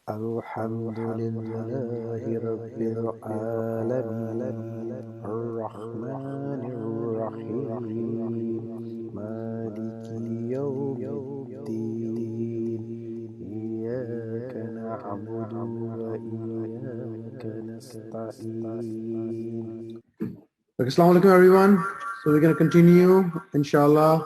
الحمد لله رب العالمين الرحمن الرحيم مالك يوم الدين إياك نعبد وإياك نستعين. Assalamu alaikum everyone. So we're going to continue, inshallah.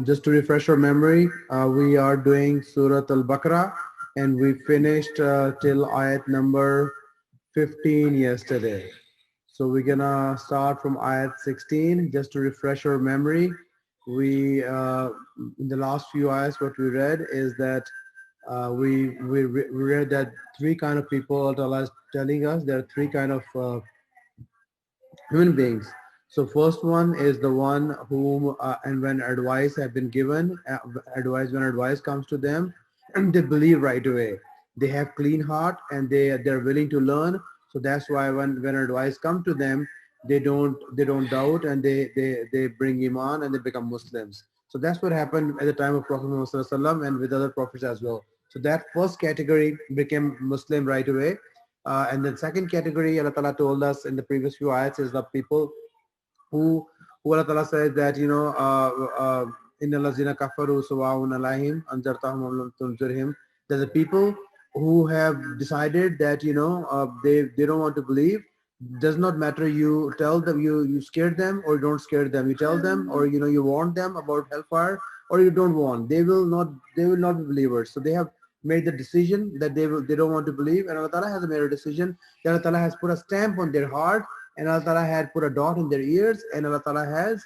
Just to refresh our memory, we are doing Surah Al-Baqarah and we finished till ayat number 15 yesterday. So we're going to start from ayat 16 just to refresh our memory. We, in the last few ayats, what we read is that we read that three kind of people, Allah is telling us there are three kind of human beings. So first one is the one whom and when advice have been given, when advice comes to them, and they believe right away. They have clean heart and they're willing to learn. So that's why when advice comes to them, they don't doubt and they bring iman and they become Muslims. So that's what happened at the time of Prophet Muhammad Sallallahu and with other prophets as well. So that first category became Muslim right away. And then second category, Allah Ta'ala told us in the previous few ayats is the people who Allah Ta'ala said that, Inna lazina kafaru sawa'un alayhim anzartahum am lam tunzirhim. That the people who have decided that, they don't want to believe, does not matter you tell them, you scare them or don't scare them. You tell them or, you warn them about hellfire or you don't warn. They will not be believers. So they have made the decision that they don't want to believe, and Allah Ta'ala has made a decision that Allah Ta'ala has put a stamp on their heart, and Allah Ta'ala had put a dot in their ears, and Allah Ta'ala has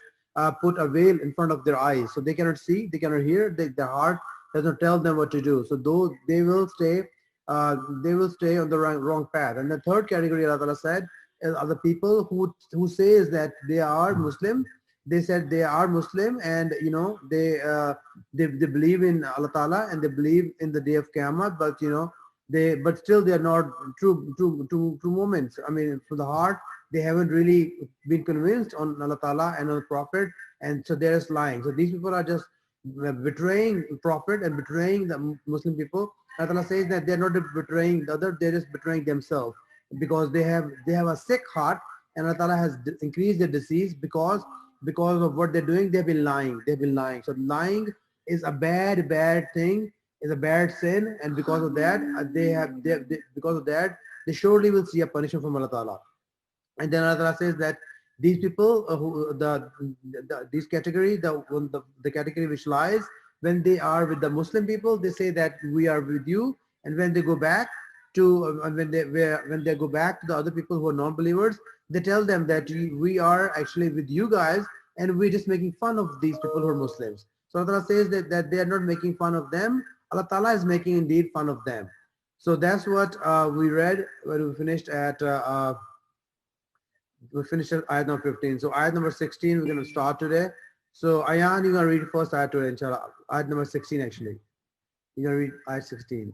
put a veil in front of their eyes, so they cannot see, they cannot hear. Their heart does not tell them what to do. So those they will stay on the wrong path. And the third category Allah Ta'ala said are the people who says that they are Muslim. They said they are Muslim, and they believe in Allah Ta'ala and they believe in the day of Qiyamah, but but still they are not true moments. I mean, from the heart they haven't really been convinced on Allah Ta'ala and on the Prophet, and so they're just lying. So these people are just betraying the Prophet and betraying the Muslim people. Allah Ta'ala says that they're not betraying the other, they're just betraying themselves because they have a sick heart, and Allah Ta'ala has increased their disease because of what they're doing. They've been lying. So lying is a bad thing, is a bad sin, and because of that they surely will see a punishment from Allah Ta'ala. And then Allah says that these people this category, the category which lies, when they are with the Muslim people, they say that we are with you, and when they go back to when they go back to the other people who are non-believers, they tell them that we are actually with you guys, and we're just making fun of these people who are Muslims. So Allah says that they are not making fun of them. Allah Ta'ala is making indeed fun of them. So that's what we read when we finished at ayat number 15. So ayat number 16 we're going to start today. So Ayan, you're going to read first ayat today, inshallah. Ayat number 16 actually. You're going to read ayat 16.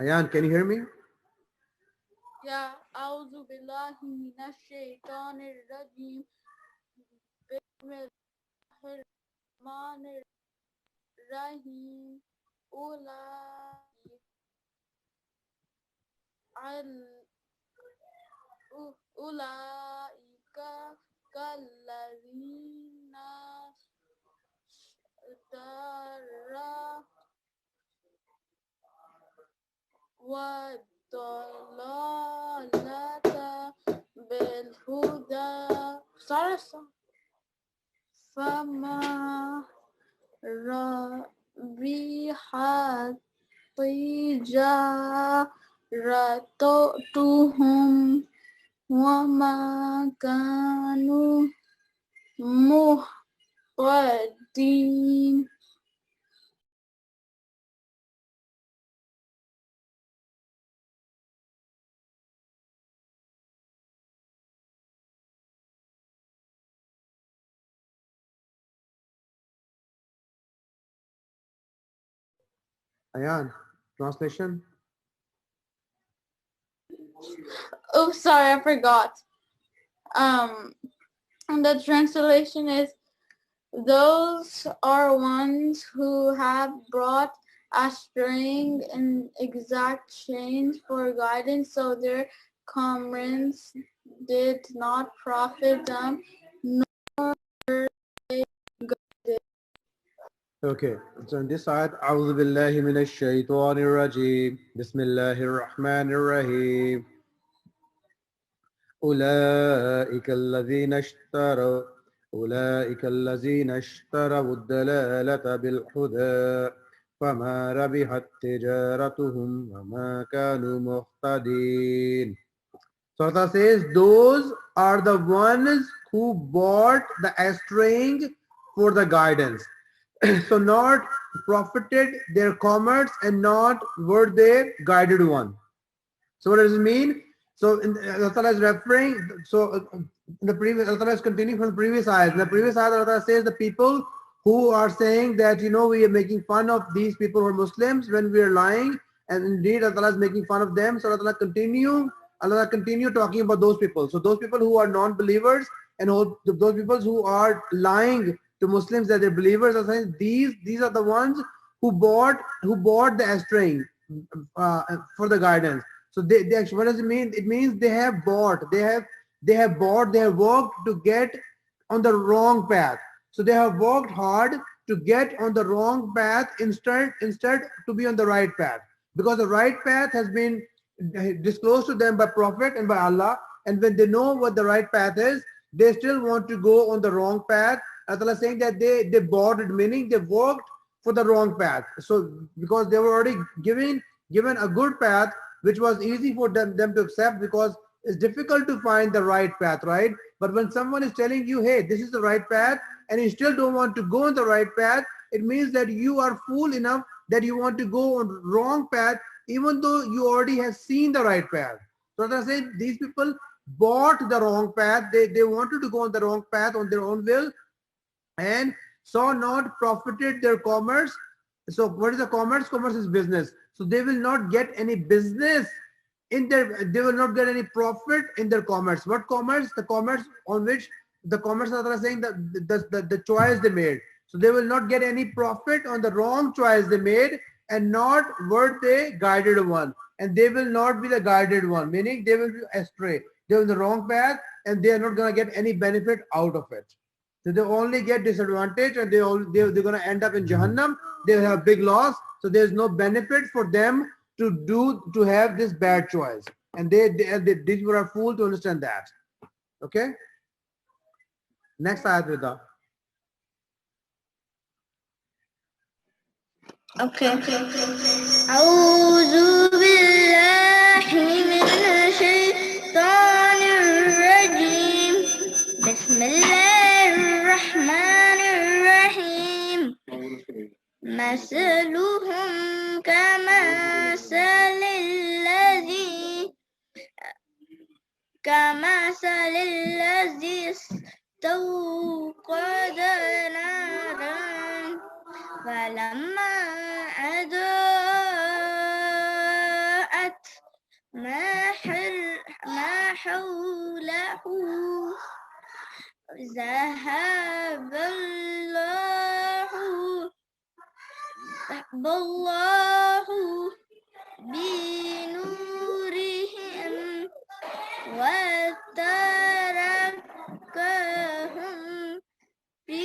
Ayan, can you hear me? Yeah. أعوذ بالله من الشيطان الرجيم. بسم الله الرحمن الرحيم. أولئك كالذين اشتروا والضلالة بالهدى فما ربحت تجارتهم وما كانوا مهتدين. Ayan, translation. Oh, sorry, I forgot. The translation is, Those are ones who have brought a string and exact change for guidance, so their comrades did not profit them, nor were they guided. Okay, so in this ayat, أعوذ بالله من الشيطان الرجيم بسم الله الرحمن الرحيم أولئك الذين اشتروا الدلالة بالهدى فما ربحت تجارتهم وما كانوا مهتدين. So Allah says, those are the ones who bought the string for the guidance. So not profited their commerce and not were they guided one. So what does it mean? So Allah Ta'ala is referring, so in the previous, Allah Ta'ala is continuing from the previous ayat. In the previous ayat, Allah Ta'ala says the people who are saying that, we are making fun of these people who are Muslims when we are lying, and indeed Allah Ta'ala is making fun of them. So Allah Ta'ala continue talking about those people. So those people who are non-believers and those people who are lying to Muslims that they're believers are saying these are the ones who bought the string for the guidance. So they actually, what does it mean? It means they have bought, they have worked to get on the wrong path. So they have worked hard to get on the wrong path instead to be on the right path, because the right path has been disclosed to them by Prophet and by Allah, and when they know what the right path is, they still want to go on the wrong path. Allah is saying that they bought it, meaning they worked for the wrong path. So because they were already given a good path, which was easy for them to accept, because it's difficult to find the right path, right? But when someone is telling you, hey, this is the right path, and you still don't want to go on the right path, it means that you are fool enough that you want to go on wrong path, even though you already have seen the right path. So as I said, these people bought the wrong path. They wanted to go on the wrong path on their own will, and so not profited their commerce. So what is the commerce? Commerce is business. So they will not get any business in they will not get any profit in their commerce. What commerce? The commerce on which the commerce are saying that the choice they made. So they will not get any profit on the wrong choice they made, and not were they guided one. And they will not be the guided one, meaning they will be astray. They're on the wrong path, and they are not going to get any benefit out of it. So they only get disadvantage, and they're going to end up in Jahannam. They will have big loss. So there's no benefit for them to have this bad choice. And these were a fool to understand that. Okay. Next ayat, Rida. Okay. أعوذ بالله من الشيطان الرجيم بسم الله الرحمن الرحيم مثلهم كمثل الذي استوقد نارا فلما أضاءت ما حوله ذهب الله بنورهم وتركهم في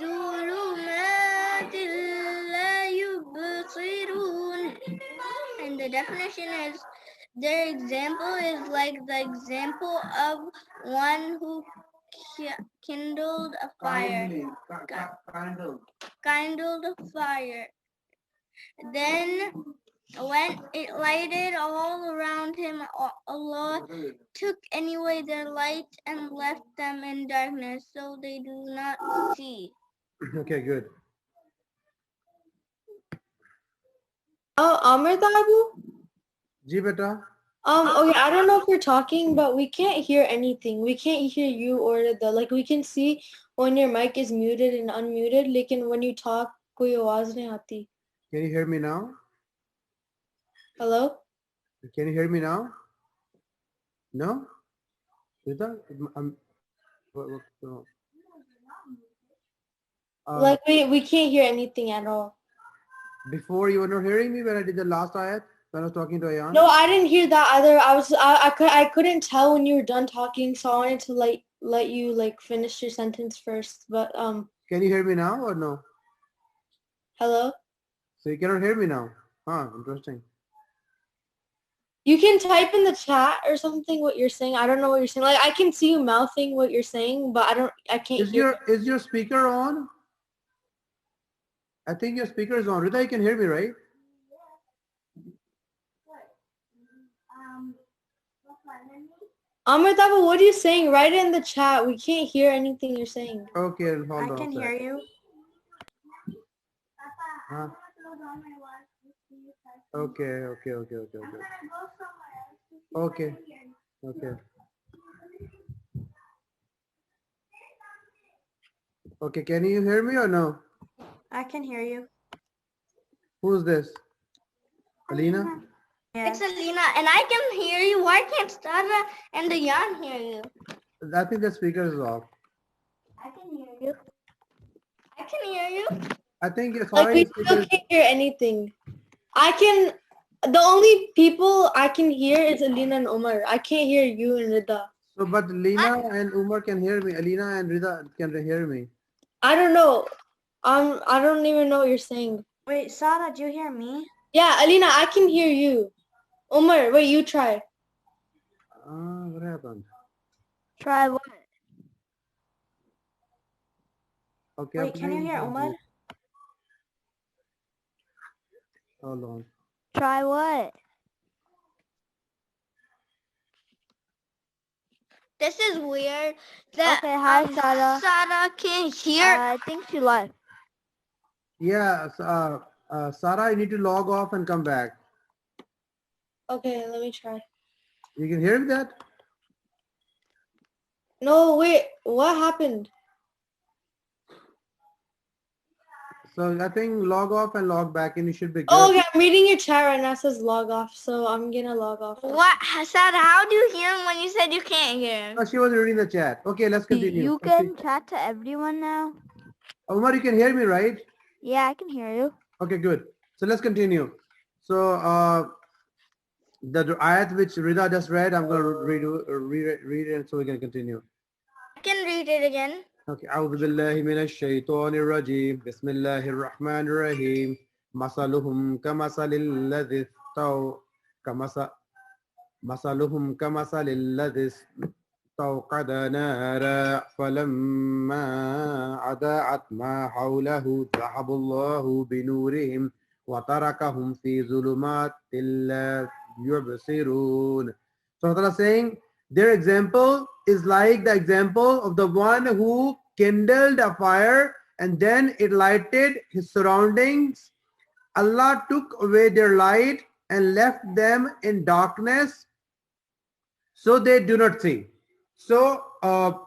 ظلمات لا يبصرون. And the definition is, their example is like the example of one who kindled a fire. Kindled a fire. Then when it lighted all around him, Allah took away their light and left them in darkness, so they do not see. Okay, good. Oh, Amir Tabu? Ji beta. Okay, I don't know if you're talking, but we can't hear anything. We can't hear you or we can see when your mic is muted and unmuted, lekin when you talk, koi awaaz nahi aati. Can you hear me now? Hello? Can you hear me now? No? Rida? Like we can't hear anything at all. Before you were not hearing me when I did the last ayat, when I was talking to Ayan? No, I didn't hear that either. I couldn't tell when you were done talking, so I wanted to let you like finish your sentence first. But Can you hear me now or no? hello? So you cannot hear me now? Huh, interesting. You can type in the chat or something what you're saying. I don't know what you're saying. Like I can see you mouthing what you're saying, but I can't hear. Is your speaker on? I think your speaker is on. Rita, you can hear me, right? Amir, what are you saying? Write it in the chat. We can't hear anything you're saying. Okay, hold on. I can hear you. Huh? Okay. Okay, can you hear me or no? I can hear you. Who's this? Alina? Yes. It's Alina, and I can hear you. Why can't Stara and Dayan hear you? I think the speaker is off. I can hear you. I can hear you. I think it's Like we still can't hear anything. The only people I can hear is Alina and Umar. I can't hear you and Rida. So, but Lina and Umar can hear me. Alina and Rida can hear me. I don't know. I don't even know what you're saying. Wait, Sarah, do you hear me? Yeah, Alina, I can hear you. Umar, wait, you try. What happened? Try what? Okay. Wait, can you hear Umar? Hold on. Try what? This is weird. That, Okay, hi, Sarah. Sarah can hear. I think she left. Yeah, Sarah, you need to log off and come back. Okay, let me try. You can hear that? No, wait, what happened? So I think log off and log back and you should be good. Oh, yeah, I'm reading your chat right now. It says log off, so I'm gonna log off. What, Sarah? How do you hear him when you said you can't hear him? Oh, she was reading the chat. Okay, let's continue. You can chat to everyone now? Umar, you can hear me, right? Yeah, I can hear you. Okay, good. So let's continue. So the ayat which Rida just read, I'm going to read it so we can continue. I can read it again. Okay. أعوذ بالله من الشيطان الرجيم بسم الله الرحمن الرحيم مثلهم كمثل الذي استوقد نارا فلما أضاءت ما حوله ذهب الله بنورهم وتركهم في ظلمات لا يبصرون. So Allah is saying their example is like the example of the one who kindled a fire and then it lighted his surroundings. Allah took away their light and left them in darkness so they do not see. So Allah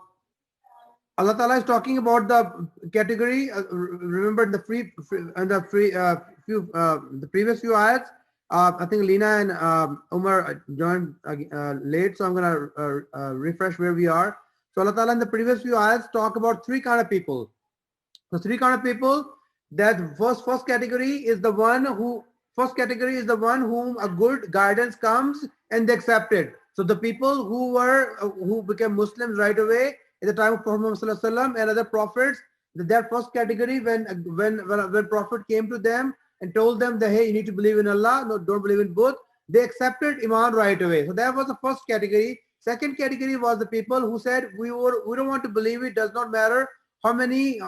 Ta'ala is talking about the category. Remember the previous few ayats. I think Lina and Umar joined late, so I'm gonna refresh where we are. So Allah Ta'ala in the previous few ayats talk about three kind of people. The three kind of people. That first category is the one whom a good guidance comes and they accept it. So the people who became Muslims right away at the time of Prophet Muhammad and other prophets, that first category when Prophet came to them and told them that hey, you need to believe in Allah, no, don't believe in both, they accepted Iman right away. So that was the first category. Second category was the people who said we don't want to believe it, does not matter how many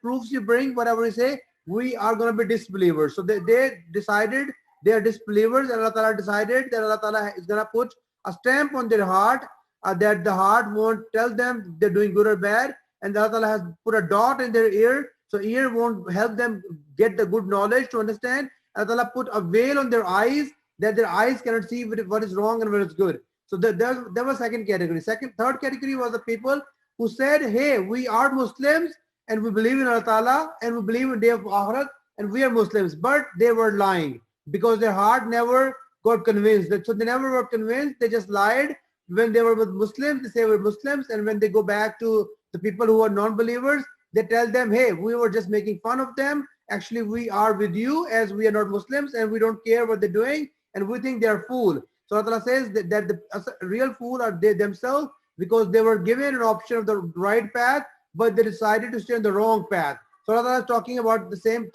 proofs you bring, whatever you say, we are going to be disbelievers. So they decided they are disbelievers, and Allah Ta'ala decided that Allah Ta'ala is going to put a stamp on their heart, that the heart won't tell them they're doing good or bad, and Allah Ta'ala has put a dot in their ear, so ear won't help them get the good knowledge to understand. Allah Ta'ala put a veil on their eyes that their eyes cannot see what is wrong and what is good. So there was second category. Third category was the people who said, hey, we are Muslims and we believe in Allah Ta'ala and we believe in day of Akhirat and we are Muslims, but they were lying because their heart never got convinced. So they never were convinced, they just lied. When they were with Muslims, they say we're Muslims, and when they go back to the people who are non-believers, they tell them, hey, we were just making fun of them. Actually, we are with you as we are not Muslims and we don't care what they're doing and we think they're fool. So Allah says that the real fool are they themselves because they were given an option of the right path, but they decided to stay on the wrong path. So Allah is talking about the same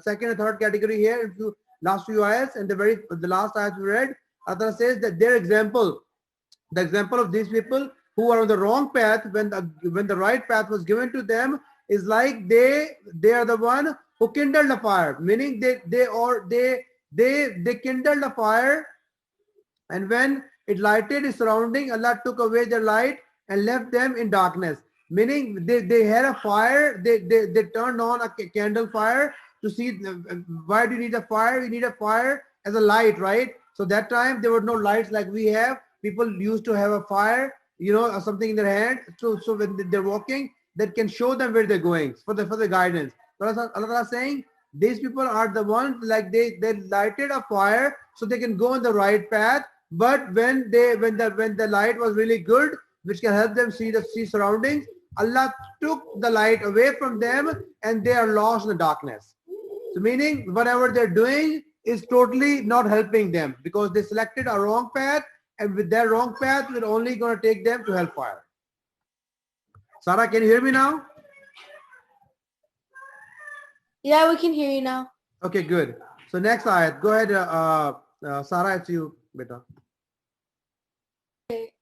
second and third category here in last few ayats, and the last ayat we read, Allah says that their example, the example of these people who are on the wrong path when the right path was given to them is like they are the one who kindled the fire, meaning they kindled the fire, and when it lighted its surrounding, Allah took away their light and left them in darkness. Meaning they had a fire, they turned on a candle fire to see. Why do you need a fire? You need a fire as a light, right? So that time there were no lights like we have. People used to have a fire, or something in their hand. So when they're walking, that can show them where they're going for the guidance. Allah is saying these people are the ones like they lighted a fire so they can go on the right path. But when the light was really good, which can help them see surroundings, Allah took the light away from them and they are lost in the darkness. So meaning whatever they're doing is totally not helping them because they selected a wrong path, and with that wrong path, we're only going to take them to hellfire. Sarah, can you hear me now? Yeah, we can hear you now. Okay, good. So next ayat, go ahead, Sarah, it's you, beta. Okay.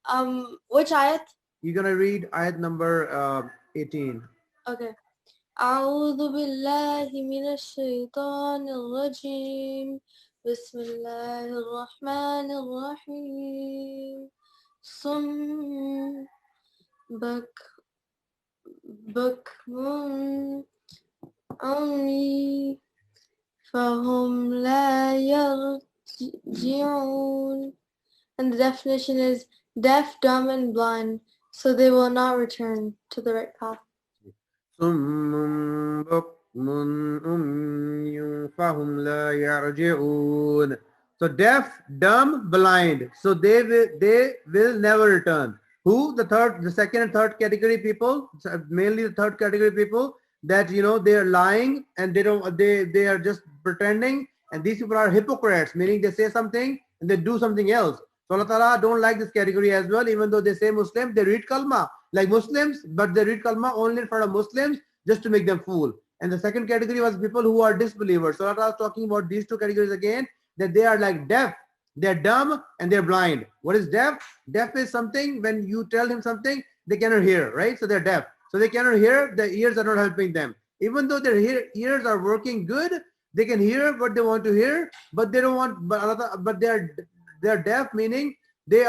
Which ayat? You're gonna read ayat number 18. Okay. أعوذ بالله من الشيطان الرجيم بسم الله الرحمن الرحيم صم بكم عمي فهم لا يرجعون. And the definition is deaf, dumb, and blind, so they will not return to the right path. صم بكم عمي فهم لا يرجعون. So deaf, dumb, blind. So they will never return. Who? The second and third category people, mainly the third category people that they are lying and they are just pretending, and these people are hypocrites, meaning they say something and they do something else. So Allah Ta'ala don't like this category as well, even though they say Muslim, they read kalma like Muslims, but they read kalma only in front of Muslims just to make them fool. And the second category was people who are disbelievers. So Allah Ta'ala is talking about these two categories again, that they are like deaf, they're dumb, and they're blind. What is deaf? Deaf is something when you tell him something, they cannot hear, right? So they're deaf. So they cannot hear, the ears are not helping them. Even though their ears are working good, they can hear what they want to hear, but they don't want, but they're deaf, meaning they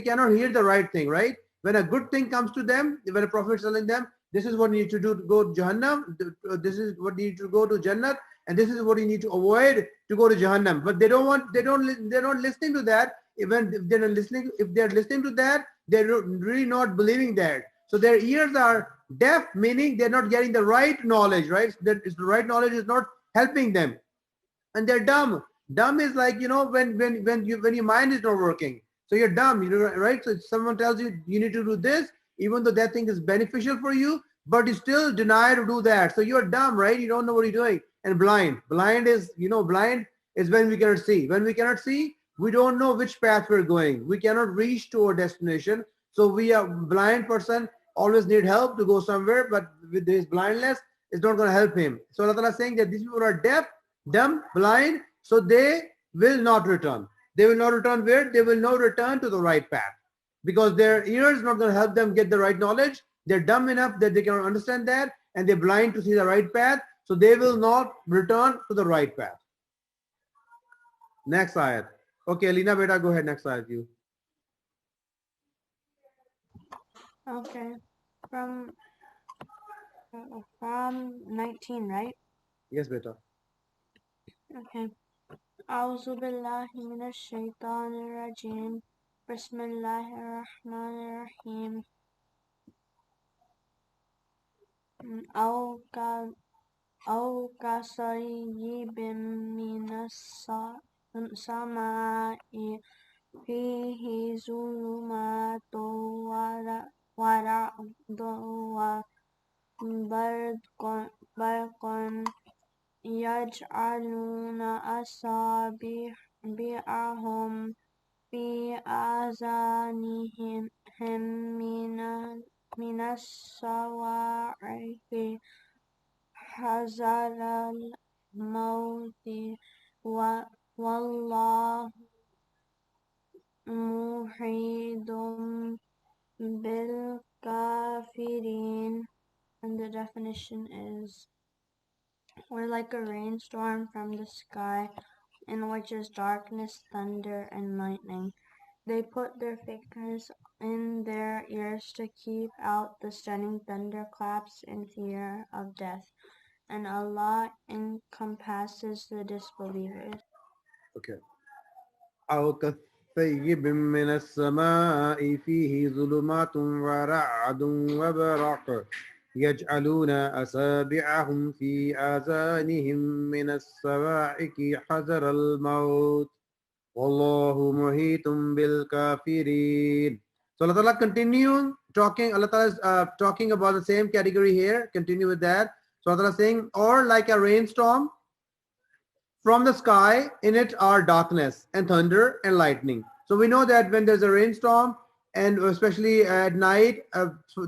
cannot hear the right thing, right? When a good thing comes to them, when a prophet is telling them, this is what you need to do to go to Jahannam, this is what you need to go to Jannat, and this is what you need to avoid to go to Jahannam. But they're not listening to that. If they're listening to that, they're really not believing that. So their ears are deaf, meaning they're not getting the right knowledge, right? The right knowledge is not helping them. And they're dumb. Dumb is like, when your mind is not working. So you're dumb, right? So someone tells you you need to do this, even though that thing is beneficial for you, but you still deny to do that. So you're dumb, right? You don't know what you're doing. And blind. Blind is when we cannot see. When we cannot see, we don't know which path we're going. We cannot reach to our destination. So we are blind person always need help to go somewhere, but with his blindness, it's not going to help him. So Allah Ta'ala is saying that these people are deaf, dumb, blind, so they will not return. They will not return where? They will not return to the right path because their ears not going to help them get the right knowledge. They're dumb enough that they cannot understand that, and they're blind to see the right path, so they will not return to the right path. Next ayat. Okay, Alina, beta, go ahead. Next ayat, you. Okay. From 19, right? Yes, beta. Okay. أعوذ بالله من الشيطان الرجيم بسم الله الرحمن الرحيم أو كصيب من السماء فيه ظلمات ورعد برقا يجعلون أصابعهم في آذانهم من الصواعق حذر الموت والله محيط بالكافرين. And the definition is, we're like a rainstorm from the sky, in which is darkness, thunder, and lightning. They put their fingers in their ears to keep out the stunning thunderclaps in fear of death, and Allah encompasses the disbelievers. Okay. أو كثيب من السماء فيه ظلمات ورعد وبرق يجعلون أصابعهم في آذانهم من الصواعق حذر الموت والله محيط بالكافرين. So Allah Ta'ala continue talking. Allah Ta'ala is talking about the same category here. Continue with that. So Allah Ta'ala is saying, or like a rainstorm from the sky, in it are darkness and thunder and lightning. So we know that when there's a rainstorm, and especially at night, so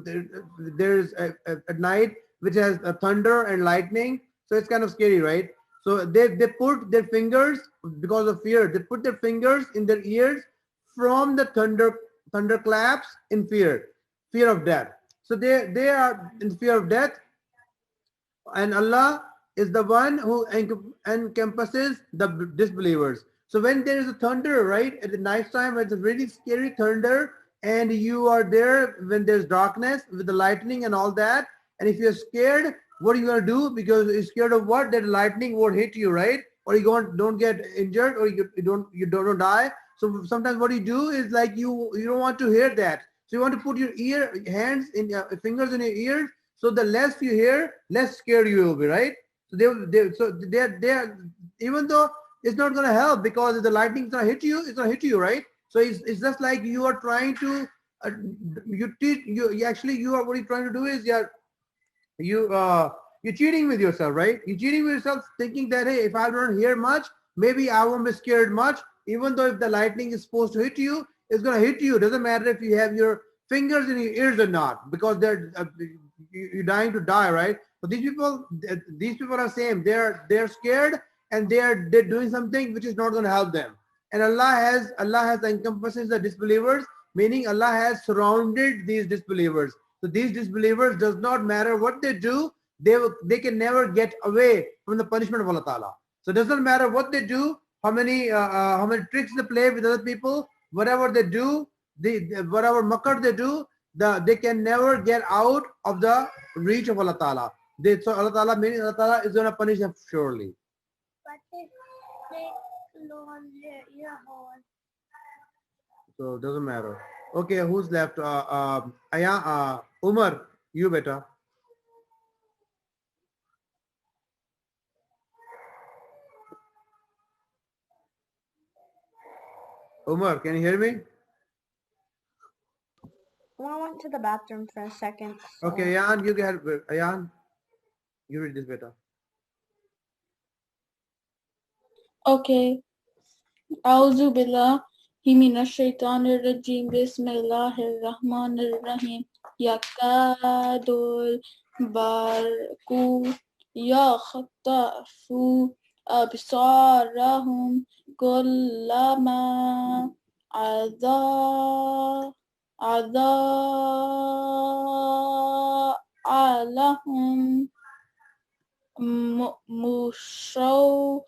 there's at night which has thunder and lightning. So it's kind of scary, right? So they put their fingers, because of fear, they put their fingers in their ears from the thunderclaps in fear of death. So they are in fear of death, and Allah is the one who encompasses the disbelievers. So when there is a thunder, right, at the night time, it's a really scary thunder, and you are there when there's darkness with the lightning and all that, and if you're scared, what are you going to do? Because you're scared of what? That lightning won't hit you, right? Or you don't get injured, or you don't die. So sometimes what you do is, like, you don't want to hear that. So you want to put your fingers in your ears, so the less you hear, less scared you will be, right? So they're even though it's not going to help, because if the lightning is going to hit you, it's going to hit you, right? So it's just like you are trying to what you're trying to do is you're cheating with yourself, right? You're cheating with yourself, thinking that, hey, if I don't hear much, maybe I won't be scared much. Even though if the lightning is supposed to hit you, it's going to hit you. It doesn't matter if you have your fingers in your ears or not, because you're dying to die, right? But these people are same. They're scared, and they're doing something which is not going to help them. And Allah has encompasses the disbelievers, meaning Allah has surrounded these disbelievers. So these disbelievers, does not matter what they do, they can never get away from the punishment of Allah Ta'ala. So it doesn't matter what they do, how many tricks they play with other people, whatever they do, whatever makar they do, they can never get out of the reach of Allah Ta'ala. So Allah Ta'ala, meaning Allah Ta'ala is going to punish them surely. But if they blow on their ear hole. So it doesn't matter. Okay, who's left? Umar, you better. Umar, can you hear me? Well, I went to the bathroom for a second. So. Okay, Ayan, you get Ayan. You read this better. Okay. أعوذ بالله من الشيطان الرجيم بسم الله الرحمن الرحيم يكاد البرق يخطف أبصارهم كلما أضاء لهم مشوا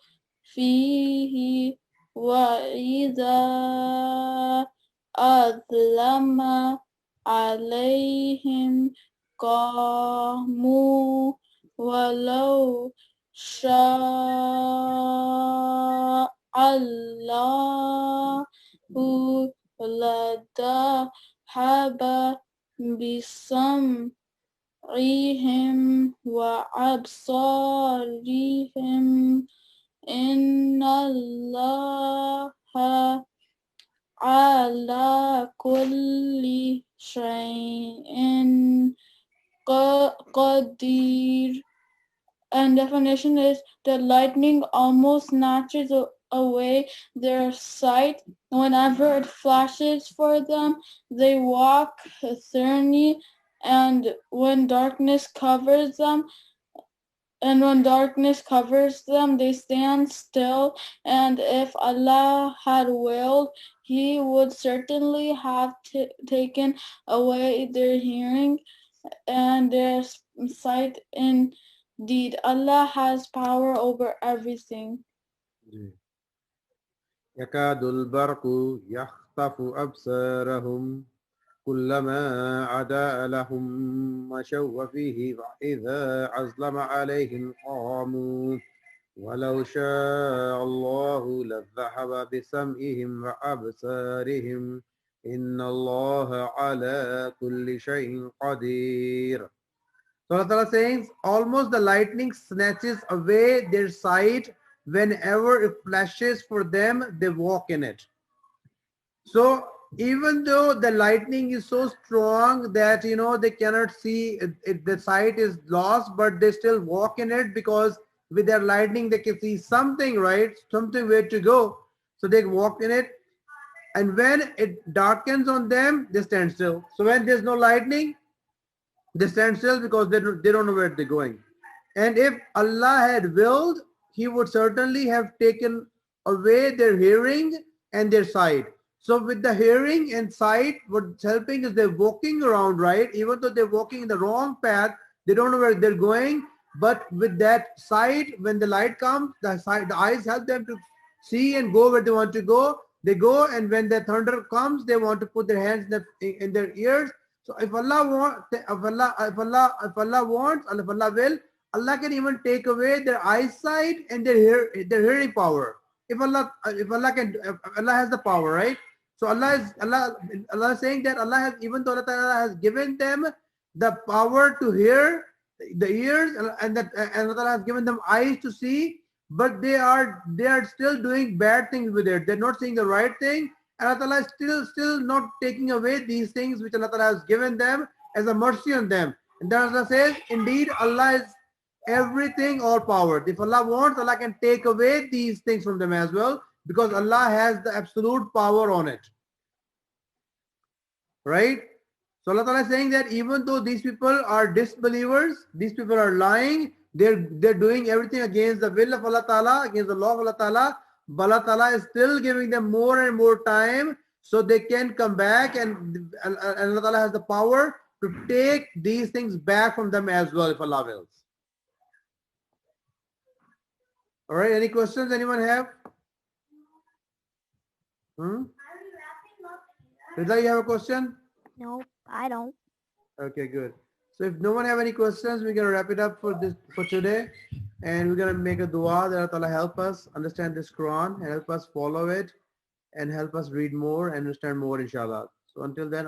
فيه وإذا أظلم عليهم قاموا ولو شاء الله لذهب بسمعهم وأبصارهم إن الله على كل شيء qadir. And definition is the lightning almost snatches away their sight. Whenever it flashes for them, they walk thorny, and when darkness covers them, they stand still. And if Allah had willed, He would certainly have taken away their hearing and their sight. Indeed, Allah has power over everything. يكاد البرق يخطف أبصارهم كلما عدا لهم مشوا فيه فإذا أظلم عليهم قاموا ولو شاء الله لذهب بسمعهم وأبصارهم إن الله على كل شيء قدير. So Allah Ta'ala saying, almost the lightning snatches away their sight. Whenever it flashes for them, they walk in it. So even though the lightning is so strong that they cannot see it, the sight is lost, but they still walk in it because with their lightning they can see something, right? Something where to go. So they walk in it. And when it darkens on them, they stand still. So when there's no lightning, they stand still because they don't know where they're going. And if Allah had willed, He would certainly have taken away their hearing and their sight. So with the hearing and sight, what's helping is they're walking around, right? Even though they're walking in the wrong path, they don't know where they're going. But with that sight, when the light comes, the eyes help them to see and go where they want to go. They go, and when the thunder comes, they want to put their hands in their ears. So if Allah will, Allah can even take away their eyesight and their hearing power. If Allah has the power, right? So Allah is saying that Allah has, even though Allah Ta'ala has given them the power to hear, the ears, and Allah Ta'ala has given them eyes to see, but they are still doing bad things with it. They're not seeing the right thing. And Allah Ta'ala is still not taking away these things which Allah Ta'ala has given them as a mercy on them. And then Allah says, indeed, Allah is everything, all power. If Allah wants, Allah can take away these things from them as well, because Allah has the absolute power on it. Right? So Allah Ta'ala is saying that even though these people are disbelievers, these people are lying, they're doing everything against the will of Allah Ta'ala, against the law of Allah Ta'ala, but Allah Ta'ala is still giving them more and more time so they can come back, and Allah Ta'ala has the power to take these things back from them as well if Allah wills. All right, any questions anyone have? Rida, you have a question? Nope, I don't. Okay, good. So if no one have any questions, we're gonna wrap it up for today, and we're gonna make a dua that Allah Ta'ala help us understand this Quran and help us follow it and help us read more and understand more, inshallah. So until then.